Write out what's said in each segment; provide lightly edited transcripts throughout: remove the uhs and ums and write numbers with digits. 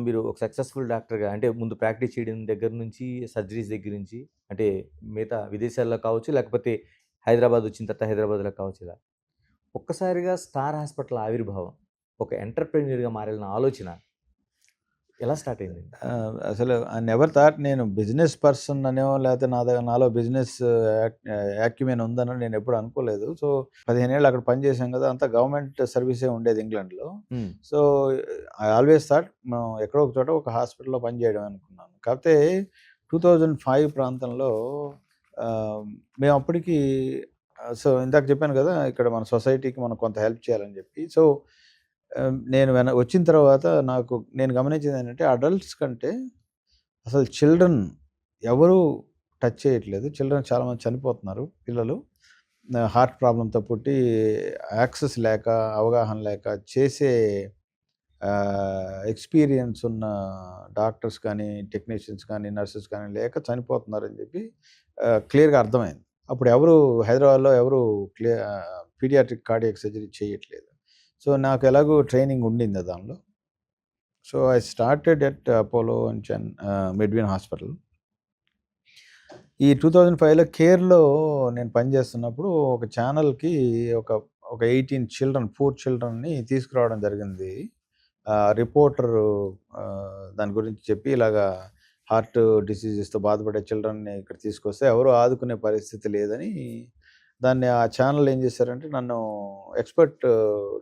మీరు ఒక సక్సెస్‌ఫుల్ డాక్టర్‌గా అంటే ముందు ప్రాక్టీస్ చేయడం దగ్గర నుంచి, సర్జరీస్ దగ్గర నుంచి అంటే మిగతా విదేశాల్లో కావచ్చు, లేకపోతే హైదరాబాద్ వచ్చిన తర్వాత హైదరాబాద్‌లో కావచ్చు ఇలా. ఒక్కసారిగా స్టార్ హాస్పిటల్ ఆవిర్భావం, ఒక ఎంటర్‌ప్రెన్యూర్‌గా మారాలన్న ఆలోచన ఎలా స్టార్ట్ అయిందండి? అసలు ఐ నెవర్ థాట్ నేను బిజినెస్ పర్సన్ అనేమో లేకపోతే నాలో బిజినెస్ యాక్యుమెన్ ఉందని నేను ఎప్పుడు అనుకోలేదు. సో, 15 ఏళ్ళు అక్కడ పనిచేశాం కదా! అంతా గవర్నమెంట్ సర్వీసే ఉండేది ఇంగ్లాండ్‌లో. హ్మ్. సో, ఐ ఆల్వేస్ థాట్ మనం ఎక్కడో ఒక చోట ఒక హాస్పిటల్‌లో పనిచేయడం అనుకున్నాను. కాకపోతే 2005 ప్రాంతంలో ఆహ్, మేము అప్పటికి సో, ఇందాక చెప్పాను కదా! ఇక్కడ మన సొసైటీకి మనం కొంత హెల్ప్ చేయాలని చెప్పి. సో, నేను వచ్చిన తర్వాత నేను గమనించిందేంటంటే అడల్ట్స్ కంటే అసలు చిల్డ్రన్ ఎవరు టచ్ చేయట్లేదు. చిల్డ్రన్ చాలామంది చనిపోతున్నారు పిల్లలు. హార్ట్ ప్రాబ్లమ్‌తో పుట్టి యాక్సెస్ లేక, అవగాహన లేక చేసే ఎక్స్‌పీరియన్స్ ఉన్న డాక్టర్స్ కానీ, టెక్నీషియన్స్ కానీ, నర్సెస్ కానీ లేక చనిపోతున్నారని చెప్పి క్లియర్‌గా అర్థమైంది. అప్పుడు హైదరాబాద్‌లో ఎవరు పీడియాట్రిక్ కార్డియాక్ సర్జరీ చేయట్లేదు. సో, నాకు ఎలాగో ట్రైనింగ్ ఉండింది దానిలో. So, I started at Apollo and Medwin hospital. ఈ 2005లో కేర్‌లో నేను పనిచేస్తున్నప్పుడు ఒక ఛానెల్‌కి ఒక ఒక 18 పూర్ చిల్డ్రన్‌ని తీసుకురావడం జరిగింది. రిపోర్టరు దాని గురించి చెప్పి ఇలాగా హార్ట్ డిసీజెస్‌తో బాధపడే చిల్డ్రన్‌ని ఇక్కడ తీసుకొస్తే ఎవరు ఆదుకునే పరిస్థితి లేదని ఆ ఛానెల్ ఏం చేశారంటే నన్ను ఎక్స్‌పర్ట్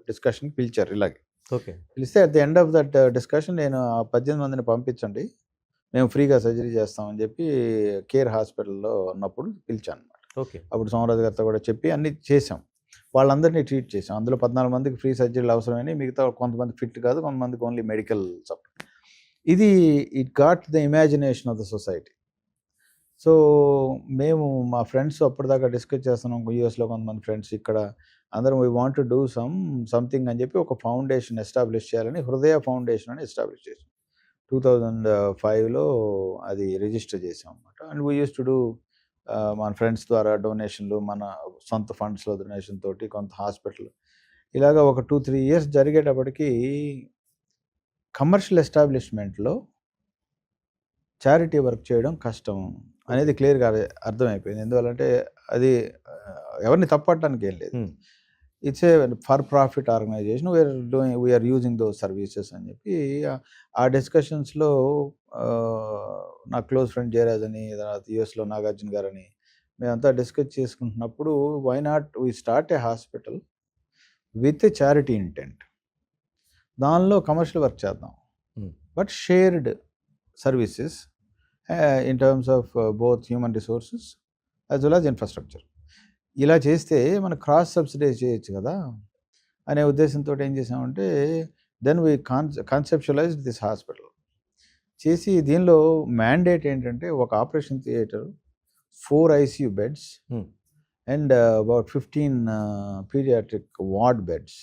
డిస్కషన్‌కి పిలిచారు ఇలాగే. ఓకే. పిలిస్తే at the end of that discussion నేను ఆ 18 మందిని పంపించండి. మేము ఫ్రీగా సర్జరీ చేస్తామని చెప్పి కేర్ హాస్పిటల్‌లో ఉన్నప్పుడు పిలిచానన్నమాట. ఓకే. అప్పుడు సోమరాజు గారితో కూడా చెప్పి అన్నీ చేసాం. వాళ్ళందరిని ట్రీట్ చేసాం. అందులో 14 మందికి ఫ్రీ సర్జరీలు అవసరమైనయి. మిగతా కొంతమంది ఫిట్ కాదు. కొంతమందికి ఓన్లీ మెడికల్ సపోర్ట్. ఇది it got the imagination of the society. So, మేము మా ఫ్రెండ్స్ అప్పటిదాకా డిస్కస్ చేస్తున్నాం. యూఎస్‌లో కొంతమంది ఫ్రెండ్స్ ఇక్కడ అందరం we want to do something అని చెప్పి ఒక ఫౌండేషన్ ఎస్టాబ్లిష్ చేయాలని హృదయ ఫౌండేషన్ అని ఎస్టాబ్లిష్ చేసాం. 2005లో అది రిజిస్టర్ చేసామనమాట. And we used to do మన ఫ్రెండ్స్ ద్వారా డొనేషన్‌లు, మన సొంత ఫండ్స్‌లో డొనేషన్ తోటి కొంత హాస్పిటల్ ఇలాగ ఒక 2, 3 ఇయర్స్ జరిగేటప్పటికి కమర్షియల్ ఎస్టాబ్లిష్‌మెంట్‌లో చారిటీ వర్క్ చేయడం కష్టం ఓకే. అనేది క్లియర్‌గా అర్థమైపోయింది. ఎందువల్లంటే అది ఎవరిని తప్పట్టడానికి ఏం లేదు. Hmm. It's a for profit organisation. We're using those services అని చెప్పి ఆ డిస్కషన్స్‌లో నా క్లోజ్ ఫ్రెండ్ జయరాజ్ అని, తర్వాత యూఎస్‌లో నాగార్జున గారని మేమంతా డిస్కస్ చేసుకుంటున్నప్పుడు why not we start a hospital with a charity intent. దానిలో కమర్షియల్ వర్క్ చేద్దాం. Hmm. But shared services in terms of both human resources as well as infrastructure. ఇలా చేస్తే మనం క్రాస్ సబ్సిడైజ్ చేయొచ్చు కదా! అనే ఉద్దేశంతోటి ఏం చేసామంటే then we conceptualised this hospital. చేసి దీనిలో మ్యాండేట్ ఏంటంటే ఒక operation theatre, 4 ICU beds hmm. And about 15 paediatric ward beds.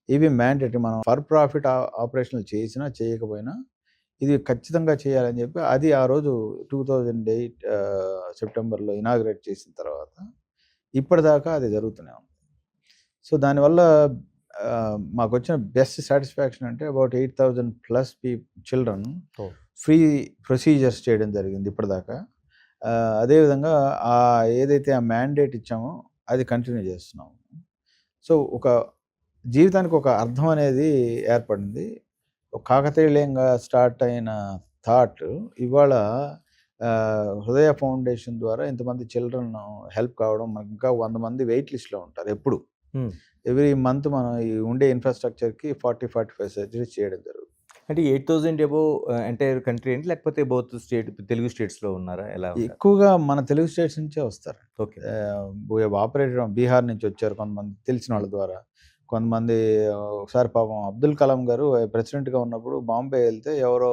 ఇవి మ్యాండేటరీ. మనం ఫర్ ప్రాఫిట్ ఆపరేషన్‌లు చేసినా, చేయకపోయినా ఇది ఖచ్చితంగా చేయాలని చెప్పి అది ఆ రోజు 2008 సెప్టెంబర్‌లో ఇనాగ్రేట్ చేసిన తర్వాత ఇప్పటిదాకా అది జరుగుతూనే ఉంది. సో, దానివల్ల మాకొచ్చిన బెస్ట్ సాటిస్ఫాక్షన్ అంటే about 8000 plus children oh! Free procedures చేయడం జరిగింది ఇప్పటిదాకా. అదేవిధంగా ఏదైతే ఆ మ్యాండేట్ ఇచ్చామో అది కంటిన్యూ చేస్తున్నాము. సో, జీవితానికి ఒక అర్థం అనేది ఏర్పడింది. ఒక కాకతాళీయంగా స్టార్ట్ అయిన థాట్ ఇవాళ హృదయ ఫౌండేషన్ ద్వారా ఇంతమంది చిల్డ్రన్ హెల్ప్ కావడం, మనకి ఇంకా 100 మంది వెయిట్ లిస్ట్‌లో ఉంటారు ఎప్పుడు. హ్మ్. ఎవ్రీ మంత్ మనం ఈ ఉండే ఇన్‌ఫ్రాస్ట్రక్చర్‌కి 45 సర్జరీస్ చేయడం జరుగుతుంది. అంటే 8000 అబోవ్ ఎంటైర్ కంట్రీ అండి? లేకపోతే బోత్ తెలుగు స్టేట్స్‌లో ఉన్నారా? ఎలా ఉంటారు? ఎక్కువగా మన తెలుగు స్టేట్స్ నుంచే వస్తారు. Okay. We have operated Bihar నుంచి వచ్చారు కొంతమంది తెలిసిన వాళ్ళ ద్వారా. కొంతమంది ఒకసారి పాపం అబ్దుల్ కలాం గారు ప్రెసిడెంట్‌గా ఉన్నప్పుడు బాంబే ఎళ్తే ఎవరో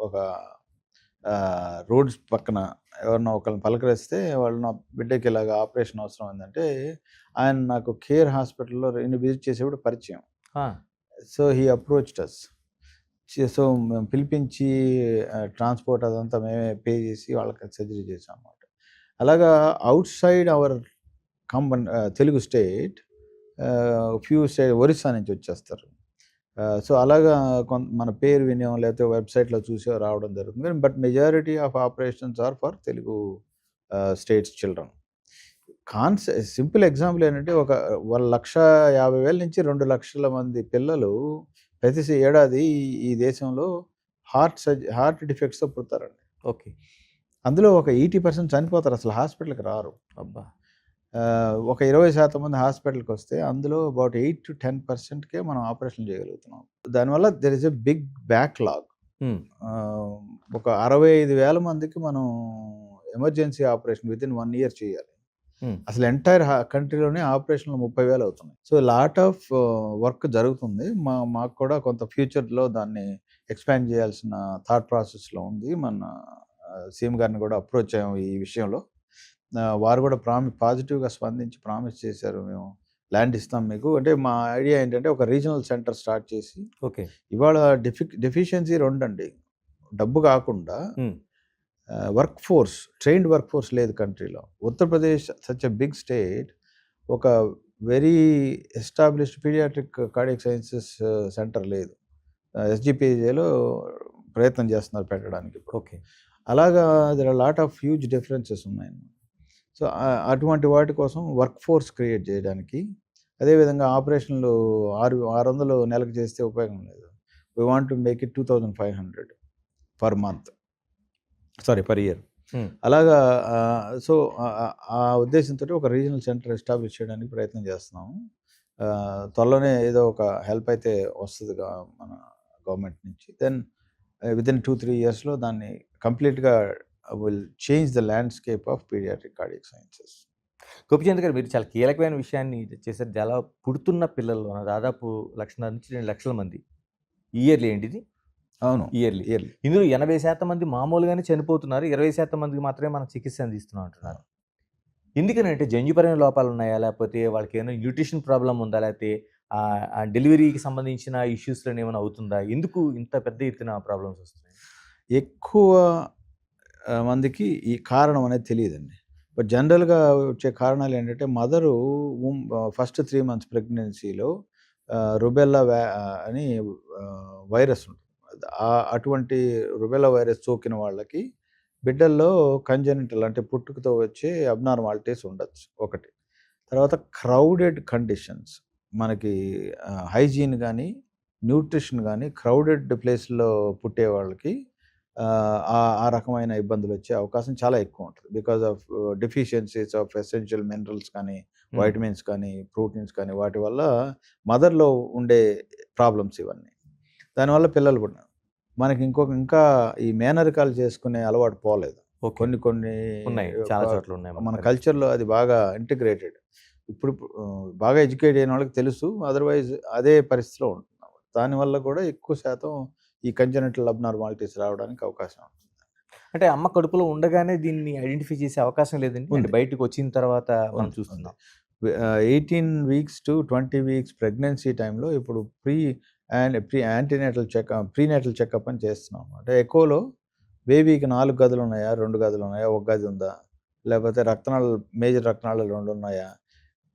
ఒక రోడ్స్ పక్కన ఎవరినో ఒకళ్ళని పలకరిస్తే వాళ్ళు నా బిడ్డకి ఇలాగ ఆపరేషన్ అవసరం అయిందంటే, ఆయన నాకు కేర్ హాస్పిటల్‌లో ఈయన విజిట్ చేసేప్పుడు పరిచయం. ఆ! సో, హి అప్రోచ్డ్ అస్. సో, మేము పిలిపించి ట్రాన్స్‌పోర్ట్ అదంతా మేమే పే చేసి వాళ్ళకి సర్జరీ చేసామనమాట. అలాగా outside our Telugu state Orissa నుంచి వచ్చేస్తారు. సో, అలాగా మన పేరు వినాం, లేకపోతే వెబ్‌సైట్‌లో చూసో రావడం జరుగుతుంది. కానీ but majority of operations are for Telugu states children. Simple example ఏంటంటే, ఒక 1,50,000 నుంచి 2,00,000 మంది పిల్లలు ప్రతి ఏడాది ఈ దేశంలో హార్ట్ డిఫెక్ట్స్‌తో పుడతారండి. ఓకే. అందులో ఒక 80% చనిపోతారు, అసలు హాస్పిటల్‌కి రారు. అబ్బా! ఒక 20% మంది హాస్పిటల్‌కొస్తే అందులో అబౌట్ 8-10%కే మనం ఆపరేషన్ చేయగలుగుతున్నాం. దానివల్ల there is a big backlog. Hmm. ఒక 65,000 మందికి మనం ఎమర్జెన్సీ ఆపరేషన్ వితిన్ 1 ఇయర్ చేయాలి. హ్మ్. అసలు ఎంటైర్ కంట్రీలోనే ఆపరేషన్‌లు 30,000 అవుతున్నాయి. సో, లాట్ ఆఫ్ వర్క్ జరుగుతుంది. మాకు కూడా కొంత ఫ్యూచర్‌లో దాన్ని ఎక్స్‌పాండ్ చేయాల్సిన థాట్ ప్రాసెస్‌లో ఉంది. మన సీఎం గారిని కూడా అప్రోచ్ అయ్యాము ఈ విషయంలో. వారు కూడా పాజిటివ్‌గా స్పందించి ప్రామిస్ చేశారు. మేము ల్యాండ్ ఇస్తాం మీకు. అంటే మా ఐడియా ఏంటంటే, ఒక రీజనల్ సెంటర్ స్టార్ట్ చేసి, ఓకే. ఇవాళ డెఫిషియన్సీ రెండండి. డబ్బు కాకుండా హ్మ్. ట్రైన్డ్ వర్క్ ఫోర్స్ లేదు కంట్రీలో. Uttar Pradesh such a big state, ఒక very established paediatric cardiac sciences centre లేదు. ఎస్‌జిపిజేలో ప్రయత్నం చేస్తున్నారు పెట్టడానికి ఇప్పుడు. ఓకే. అలాగా there are lot of huge differences ఉన్నాయి. సో, అటువంటి వాటి కోసం వర్క్ ఫోర్స్ క్రియేట్ చేయడానికి, అదేవిధంగా ఆపరేషన్‌లు 600 నెలకు చేస్తే ఉపయోగం లేదు. We want to make it 2,500 per month. Per year. Hmm. అలాగా సో, ఆ ఉద్దేశంతోటి ఒక రీజనల్ సెంటర్ ఎస్టాబ్లిష్ చేయడానికి ప్రయత్నం చేస్తున్నాము. త్వరలోనే ఏదో ఒక హెల్ప్ అయితే వస్తది మన గవర్నమెంట్ నుంచి. దెన్ వితిన్ 2-3 ఇయర్స్‌లో దాన్ని కంప్లీట్‌గా will change the landscape of paediatric cardiac sciences. Gopichand garu, మీరు చాలా కీలకమైన విషయాన్ని చేశారు. పుడుతున్న పిల్లల్లో దాదాపు 1,50,000-2,00,000 మంది ఇయర్లీ ఏంటి ఇది? అవును. ఇయర్లీ. ఇయర్లీ. ఇందులో 80% మంది మామూలుగానే చనిపోతున్నారు. 20% మందికి మాత్రమే మనం చికిత్స అందిస్తున్నాం అంటున్నారు. ఎందుకనంటే జన్యుపరమైన లోపాలు ఉన్నాయా? లేకపోతే వాళ్ళకేమైనా న్యూట్రిషన్ ప్రాబ్లమ్ ఉందా? లేకపోతే డెలివరీకి సంబంధించిన ఇష్యూస్‌లోనే ఏమైనా అవుతుందా? ఎందుకు ఇంత పెద్ద ఎత్తున ప్రాబ్లమ్స్ వస్తున్నాయి? ఎక్కువ మందికి ఈ కారణం అనేది తెలీదండి. బట్ జనరల్‌గా వచ్చే కారణాలేంటంటే, ఫస్ట్ 3 మంత్స్ ప్రెగ్నెన్సీలో రుబెల్లా అని వైరస్ ఉంటుంది. అటువంటి రుబెల్లా వైరస్ సోకిన వాళ్ళకి బిడ్డల్లో కంజెనిటల్ అంటే పుట్టుకతో వచ్చే అబ్నార్మాలిటీస్ ఉండొచ్చు ఒకటి. తర్వాత క్రౌడెడ్ కండిషన్స్, మనకి హైజీన్ గానీ, న్యూట్రిషన్ గానీ క్రౌడెడ్ ప్లేస్‌లో పుట్టే వాళ్ళకి ఆ రకమైన ఇబ్బందులొచ్చే అవకాశం చాలా ఎక్కువుంటది. Because of deficiencies of essential minerals కానీ, హ్మ్. వైటమిన్స్ కానీ, ప్రోటీన్స్ కానీ, వాటి వల్ల మదర్‌లో ఉండే ప్రాబ్లమ్స్ ఇవన్నీ. దానివల్ల పిల్లలు పుట్టిన మనకి ఇంకా ఈ మేనరికాలు చేసుకునే అలవాటు పోలేదు. ఓకే. కొన్ని ఉన్నాయి. చాలా చోట్ల ఉన్నాయి. మన కల్చర్‌లో అది బాగా ఇంటిగ్రేటెడ్. ఇప్పుడు బాగా ఎడ్యుకేట్ అయిన వాళ్ళకి తెలుసు. అదర్‌వైజ్ అదే పరిస్థితిలో ఉంటున్నాం. దానివల్ల కూడా ఎక్కువ శాతం ఈ కంజెనిటల్ అబ్నార్మాలిటీస్ రావడానికి అవకాశం ఉంటుంది. అంటే అమ్మ కడుపులో ఉండగానే దీన్ని ఐడెంటిఫై చేసే అవకాశం లేదండి? అంటే ఉంది. బయటికొచ్చిన తర్వాత మనం ఉంది. చూస్తున్నాం. 18 వీక్స్ టు 20 వీక్స్ ప్రెగ్నెన్సీ టైమ్‌లో ఇప్పుడు ప్రీనేటల్ చెకప్ అని చేస్తున్నాం. అంటే ఎకోలో బేబీకి 4 గదులున్నాయా? 2 గదులున్నాయా? 1 గది ఉందా? లేకపోతే మేజర్ రక్తనాళాలు 2 ఉన్నాయా?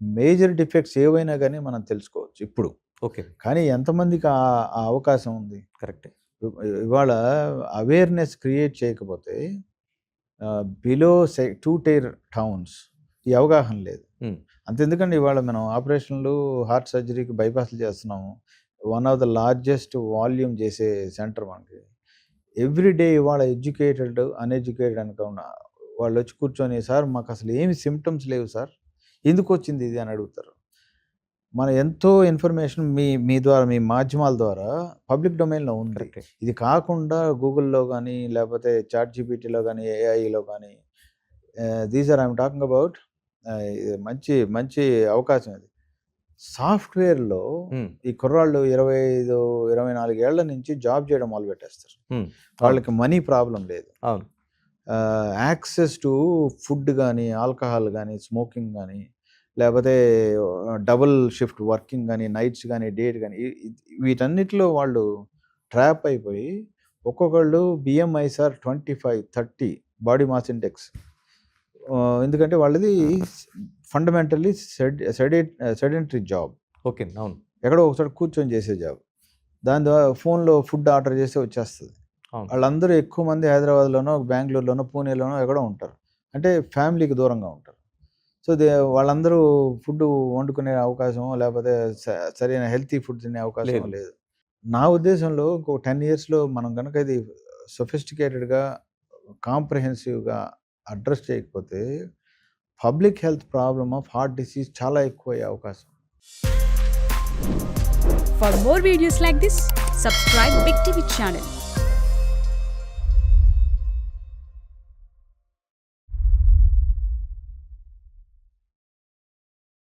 మేజర్ డిఫెక్ట్స్ ఏవైనా గాని మనం తెలుసుకోవచ్చు ఇప్పుడు. ఓకే. కానీ ఎంతమందికి ఆ అవకాశం ఉంది? కరెక్టే. ఇవాళ అవేర్‌నెస్ క్రియేట్ చేయకపోతే బిలో 2 టైర్ టౌన్స్ ఈ అవగాహన లేదు. హ్మ్. అంతెందుకండి, ఇవాళ మనం ఆపరేషన్‌లు, హార్ట్ సర్జరీకి బైపాస్‌లు చేస్తున్నాము. One of the largest volume చేసే సెంటర్ మనకి. ఎవ్రీ డే ఇవాళ ఎడ్యుకేటెడ్, అన్‌ఎడ్యుకేటెడ్ అనుకున్న వాళ్ళొచ్చి కూర్చొని, "సార్ మాకసలు ఏమి సింప్టమ్స్ లేవు సార్. ఎందుకొచ్చింది ఇది?" అని అడుగుతారు. మన ఎంతో ఇన్ఫర్మేషన్ మీ ద్వారా, మీ మాధ్యమాల ద్వారా పబ్లిక్ డొమైన్‌లో ఉంది. కరెక్టే. ఇది కాకుండా గూగుల్‌లో గానీ, లేపోతే చాట్‌జీపీటీలో గానీ, ఏఐలో గానీ, ఐయామ్ టాకింగ్ అబౌట్ ఇది మంచి అవకాశం ఇది. సాఫ్ట్‌వేర్‌లో హ్మ్. ఈ కుర్రాళ్ళు 25, 24 ఏళ్ల నుంచి జాబ్ చేయడం మొదలుపెట్టేస్తారు. హ్మ్. వాళ్ళకి మనీ ప్రాబ్లమ్ లేదు. అవును. యాక్సెస్ టు ఫుడ్ గానీ, ఆల్కహాల్ గానీ, స్మోకింగ్ గానీ, లేపోతే డబుల్ షిఫ్ట్ వర్కింగ్ గానీ, నైట్స్ గానీ, డేట్ గానీ, వీటన్నిటిలో వాళ్ళు ట్రాప్ అయిపోయి, ఒక్కొక్కళ్ళు BMIs are 25, 30 body mass index. ఎందుకంటే వాళ్ళది ఫండమెంటల్లీ సెడెంటరీ జాబ్. ఓకే. అవును. ఎక్కడో ఒక చోట కూర్చొని చేసే జాబ్. దాని ద్వారా ఫోన్లో ఫుడ్ ఆర్డర్ చేస్తే వచ్చేస్తుంది. అవును. వాళ్ళందరూ ఎక్కువ మంది హైదరాబాద్‌లోనో, బెంగుళూరులోనో, పూణేలోనో ఎక్కడో ఉంటారు. అంటే ఫ్యామిలీకి దూరంగా ఉంటారు. సో, వాళ్ళందరూ ఫుడ్డు వండుకునే అవకాశమో, లేపోతే సరైన హెల్తీ ఫుడ్ తినే అవకాశం లేదు. లేదు. నా ఉద్దేశంలో ఇంకో 10 ఇయర్స్‌లో మనం గనక ఇది సొఫిస్టికేటెడ్‌గా, కాంప్రహెన్సివ్‌గా అడ్రెస్ చేయకపోతే public health problem of heart disease చాలా ఎక్కువయ్యే అవకాశం. For more videos like this, subscribe Big TV channel.